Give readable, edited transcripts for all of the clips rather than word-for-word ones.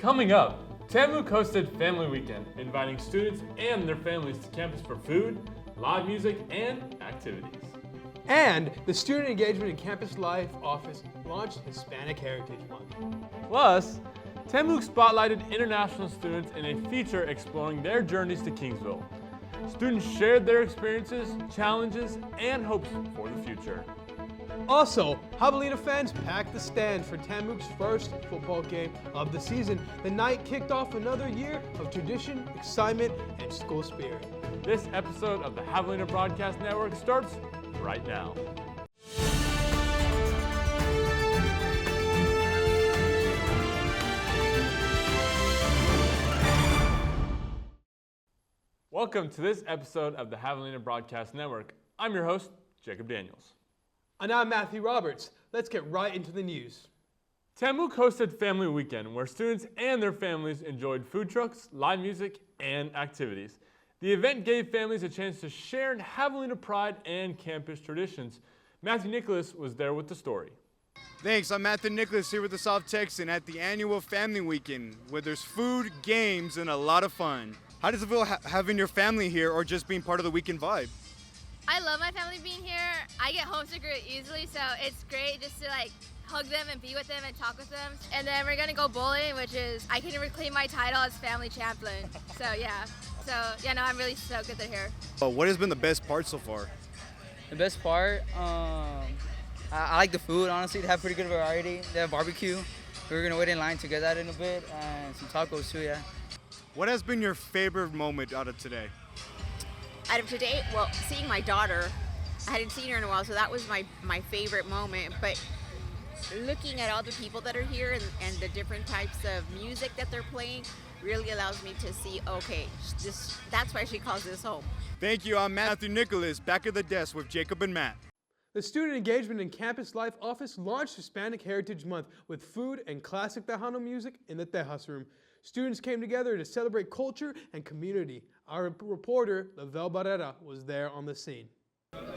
Coming up, TAMUK hosted Family Weekend, inviting students and their families to campus for food, live music, and activities. And the Student Engagement and Campus Life Office launched Hispanic Heritage Month. Plus, TAMUK spotlighted international students in a feature exploring their journeys to Kingsville. Students shared their experiences, challenges, and hopes for the future. Also, Javelina fans packed the stand for TAMUK's first football game of the season. The night kicked off another year of tradition, excitement, and school spirit. This episode of the Javelina Broadcast Network starts right now. Welcome to this episode of the Javelina Broadcast Network. I'm your host, Jacob Daniels. And I'm Matthew Roberts. Let's get right into the news. TAMUK hosted Family Weekend, where students and their families enjoyed food trucks, live music, and activities. The event gave families a chance to share in Javelina pride and campus traditions. Matthew Nicholas was there with the story. Thanks, I'm Matthew Nicholas here with the South Texan at the annual Family Weekend, where there's food, games, and a lot of fun. How does it feel having your family here or just being part of the weekend vibe? I love my family being here. I get homesick really easily, so it's great just to hug them and be with them and talk with them. And then we're gonna go bowling, which is, I can reclaim my title as family chaplain. So no, I'm really stoked that they're here. What has been the best part so far? The best part, I like the food, honestly. They have pretty good variety. They have barbecue. We're gonna wait in line to get that in a bit, and some tacos too, yeah. What has been your favorite moment out of today? Out of today, well, seeing my daughter, I hadn't seen her in a while, so that was my favorite moment. But looking at all the people that are here and the different types of music that they're playing really allows me to see, okay, that's why she calls this home. Thank you, I'm Matthew Nicholas, back at the desk with Jacob and Matt. The Student Engagement and Campus Life Office launched Hispanic Heritage Month with food and classic Tejano music in the Tejas Room. Students came together to celebrate culture and community. Our reporter, Lavelle Barrera, was there on the scene.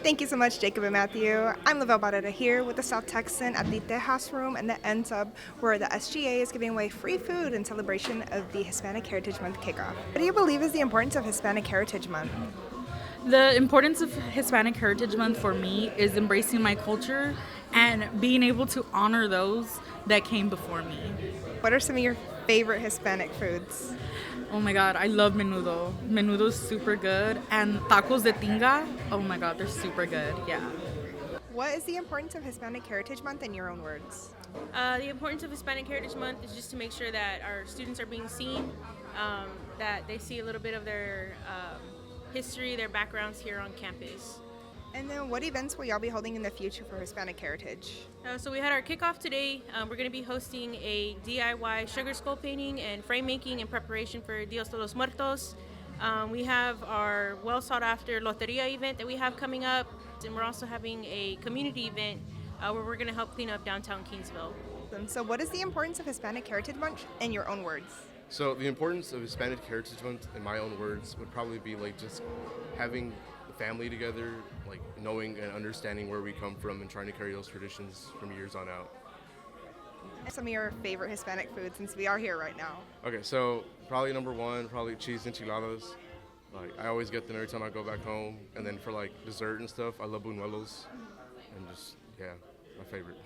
Thank you so much, Jacob and Matthew. I'm Lavelle Barrera here with the South Texan at the Tejas Room and the N-Sub, where the SGA is giving away free food in celebration of the Hispanic Heritage Month kickoff. What do you believe is the importance of Hispanic Heritage Month? The importance of Hispanic Heritage Month for me is embracing my culture and being able to honor those that came before me. What are some of your favorite Hispanic foods? Oh my God, I love menudo. Menudo's super good. And tacos de tinga, oh my God, they're super good, yeah. What is the importance of Hispanic Heritage Month in your own words? The importance of Hispanic Heritage Month is just to make sure that our students are being seen, that they see a little bit of their history, their backgrounds here on campus. And then what events will y'all be holding in the future for Hispanic Heritage? So we had our kickoff today. We're going to be hosting a DIY sugar skull painting and frame making in preparation for Dios de los Muertos. We have our well sought after Loteria event that we have coming up. And we're also having a community event where we're going to help clean up downtown Kingsville. So what is the importance of Hispanic Heritage Month in your own words? So the importance of Hispanic Heritage Month, in my own words, would probably be just having the family together, knowing and understanding where we come from and trying to carry those traditions from years on out. Some of your favorite Hispanic foods, since we are here right now. Okay, so probably number one, probably cheese enchiladas. I always get them every time I go back home. And then for dessert and stuff, I love buñuelos. And my favorite.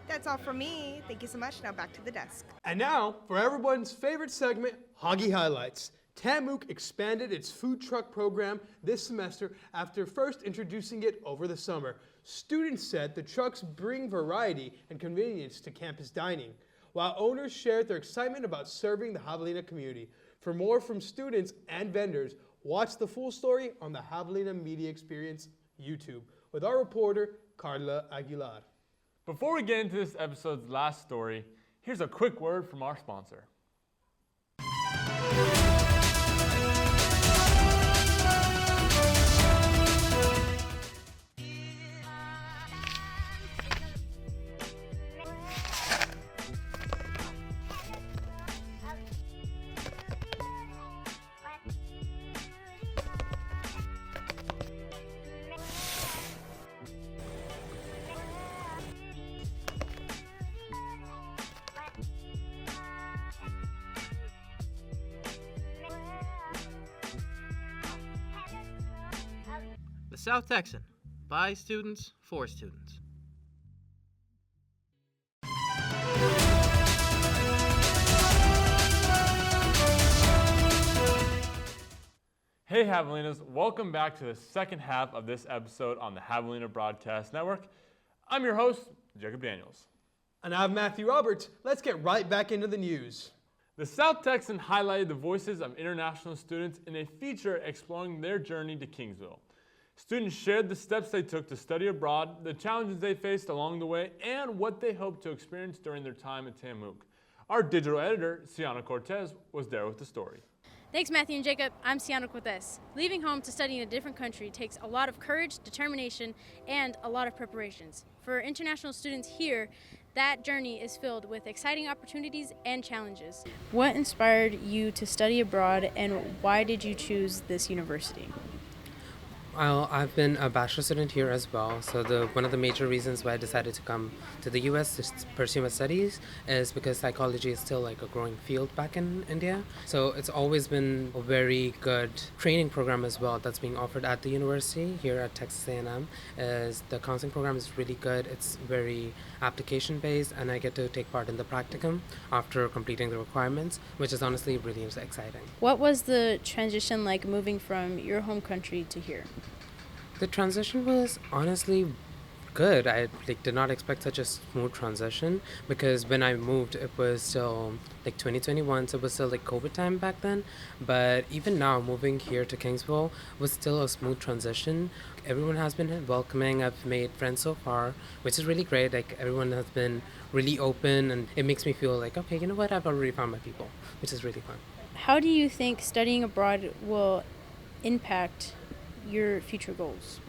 That's all from me. Thank you so much. Now back to the desk. And now, for everyone's favorite segment, Hoggy Highlights. TAMUK expanded its food truck program this semester after first introducing it over the summer. Students said the trucks bring variety and convenience to campus dining, while owners shared their excitement about serving the Javelina community. For more from students and vendors, watch the full story on the Javelina Media Experience YouTube with our reporter, Carla Aguilar. Before we get into this episode's last story, here's a quick word from our sponsor. South Texan, by students, for students. Hey Javelinas, welcome back to the second half of this episode on the Javelina Broadcast Network. I'm your host, Jacob Daniels. And I'm Matthew Roberts. Let's get right back into the news. The South Texan highlighted the voices of international students in a feature exploring their journey to Kingsville. Students shared the steps they took to study abroad, the challenges they faced along the way, and what they hoped to experience during their time at TAMUK. Our digital editor, Ciana Cortez, was there with the story. Thanks, Matthew and Jacob. I'm Ciana Cortez. Leaving home to study in a different country takes a lot of courage, determination, and a lot of preparations. For international students here, that journey is filled with exciting opportunities and challenges. What inspired you to study abroad, and why did you choose this university? Well, I've been a bachelor student here as well, so one of the major reasons why I decided to come to the U.S. to pursue my studies is because psychology is still like a growing field back in India. So it's always been a very good training program as well that's being offered at the university here at Texas A&M. The counseling program is really good. It's very application-based, and I get to take part in the practicum after completing the requirements, which is honestly really exciting. What was the transition like moving from your home country to here? The transition was honestly good. I did not expect such a smooth transition because when I moved, it was still like 2021, so it was still like COVID time back then. But even now, moving here to Kingsville was still a smooth transition. Everyone has been welcoming. I've made friends so far, which is really great. Like everyone has been really open, and it makes me feel like, okay, you know what? I've already found my people, which is really fun. How do you think studying abroad will impact your future goals?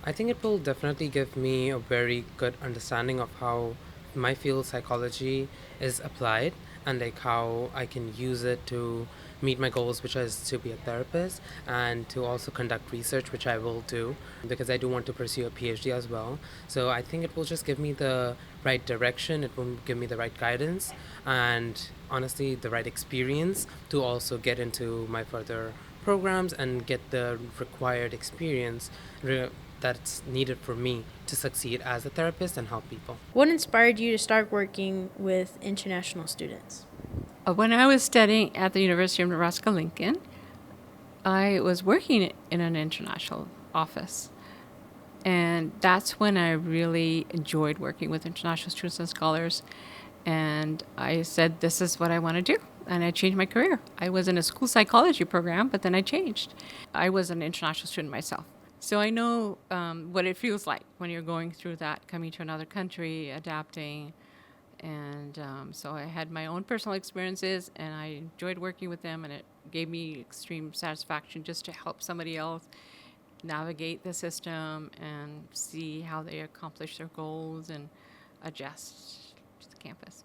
I think it will definitely give me a very good understanding of how my field, psychology, is applied, and like how I can use it to meet my goals, which is to be a therapist and to also conduct research, which I will do because I do want to pursue a PhD as well. So I think it will just give me the right direction, it will give me the right guidance, and honestly the right experience to also get into my further programs and get the required experience that's needed for me to succeed as a therapist and help people. What inspired you to start working with international students? When I was studying at the University of Nebraska-Lincoln, I was working in an international office. And that's when I really enjoyed working with international students and scholars. And I said, this is what I want to do. And I changed my career. I was in a school psychology program, but then I changed. I was an international student myself. So I know what it feels like when you're going through that, coming to another country, adapting. And so I had my own personal experiences, and I enjoyed working with them, and it gave me extreme satisfaction just to help somebody else navigate the system and see how they accomplish their goals and adjust to the campus.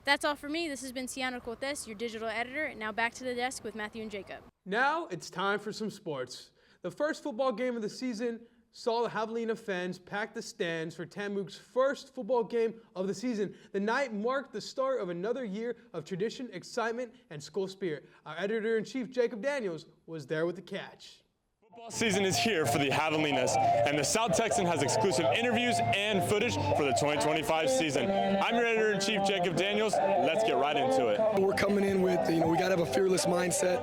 That's all for me. This has been Ciana Cortez, your digital editor. Now back to the desk with Matthew and Jacob. Now it's time for some sports. The first football game of the season saw the Javelina fans pack the stands for TAMUK's first football game of the season. The night marked the start of another year of tradition, excitement, and school spirit. Our editor-in-chief, Jacob Daniels, was there with the catch. Football season is here for the Javelinas, and the South Texan has exclusive interviews and footage for the 2025 season. I'm your editor-in-chief, Jacob Daniels. Let's get right into it. We're coming in with, we got to have a fearless mindset.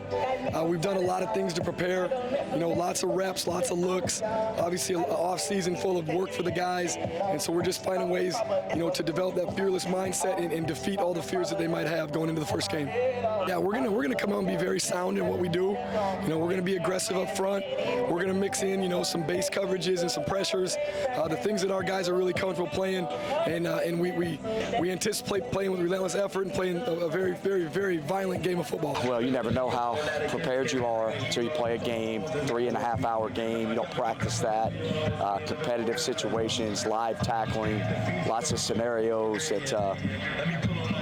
We've done a lot of things to prepare, lots of reps, lots of looks, obviously an off season full of work for the guys, and so we're just finding ways, to develop that fearless mindset and defeat all the fears that they might have going into the first game. Yeah, we're gonna come out and be very sound in what we do. We're gonna be aggressive up front. We're going to mix in, some base coverages and some pressures, the things that our guys are really comfortable playing, and we anticipate playing with relentless effort and playing a very, very, very violent game of football. Well, you never know how prepared you are until you play a game, 3.5-hour game. You don't practice that. Competitive situations, live tackling, lots of scenarios that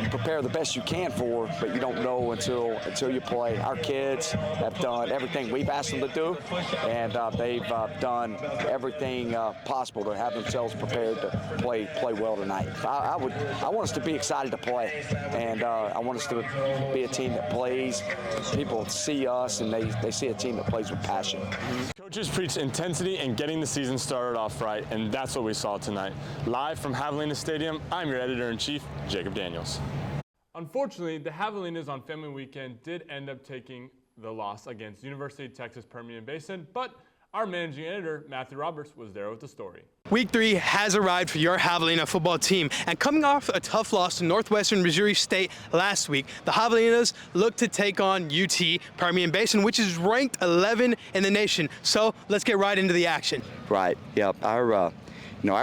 you prepare the best you can for, but you don't know until you play. Our kids have done everything we've asked them to do, and they've done everything possible to have themselves prepared to play well tonight. I want us to be excited to play, and I want us to be a team that plays. People see us, and they see a team that plays with passion. Coach Coaches preach intensity and getting the season started off right, and that's what we saw tonight. Live from Javelina Stadium, I'm your editor-in-chief, Jacob Daniels. Unfortunately, the Javelinas on Family Weekend did end up taking the loss against University of Texas Permian Basin, but our managing editor, Matthew Roberts, was there with the story. Week 3 has arrived for your Javelina football team, and coming off a tough loss to Northwestern Missouri State last week, the Javelinas look to take on UT Permian Basin, which is ranked 11 in the nation. So let's get right into the action. Right. Yeah. Our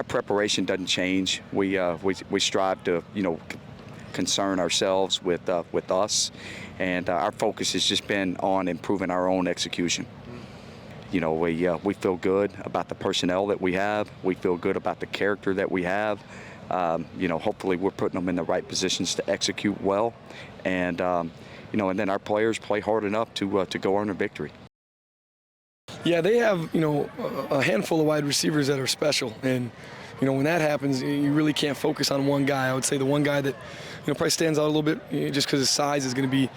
preparation doesn't change. We strive to concern ourselves with us, and our focus has just been on improving our own execution. We feel good about the personnel that we have. We feel good about the character that we have. Hopefully we're putting them in the right positions to execute well, and and then our players play hard enough to go earn a victory. Yeah, they have a handful of wide receivers that are special, and when that happens, you really can't focus on one guy. I would say the one guy that probably stands out a little bit just because his size is going to be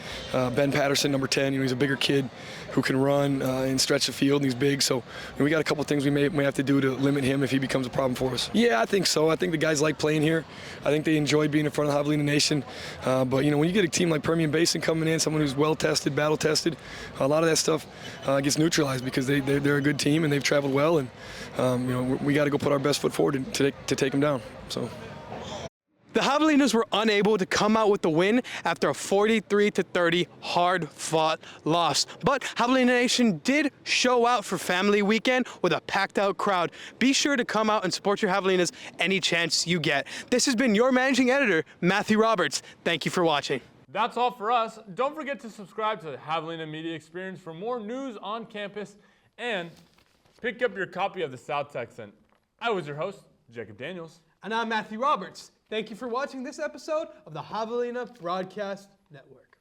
Ben Patterson, number 10. He's a bigger kid who can run and stretch the field, and he's big. So we got a couple things we may have to do to limit him if he becomes a problem for us. Yeah, I think so. I think the guys like playing here. I think they enjoy being in front of Javelina Nation. But when you get a team like Permian Basin coming in, someone who's well-tested, battle-tested, a lot of that stuff gets neutralized because they're a good team and they've traveled well. And we got to go put our best foot forward to take them down. So. The Javelinas were unable to come out with the win after a 43-30 hard-fought loss. But Javelina Nation did show out for Family Weekend with a packed-out crowd. Be sure to come out and support your Javelinas any chance you get. This has been your managing editor, Matthew Roberts. Thank you for watching. That's all for us. Don't forget to subscribe to the Javelina Media Experience for more news on campus, and pick up your copy of the South Texan. I was your host, Jacob Daniels. And I'm Matthew Roberts. Thank you for watching this episode of the Javelina Broadcast Network.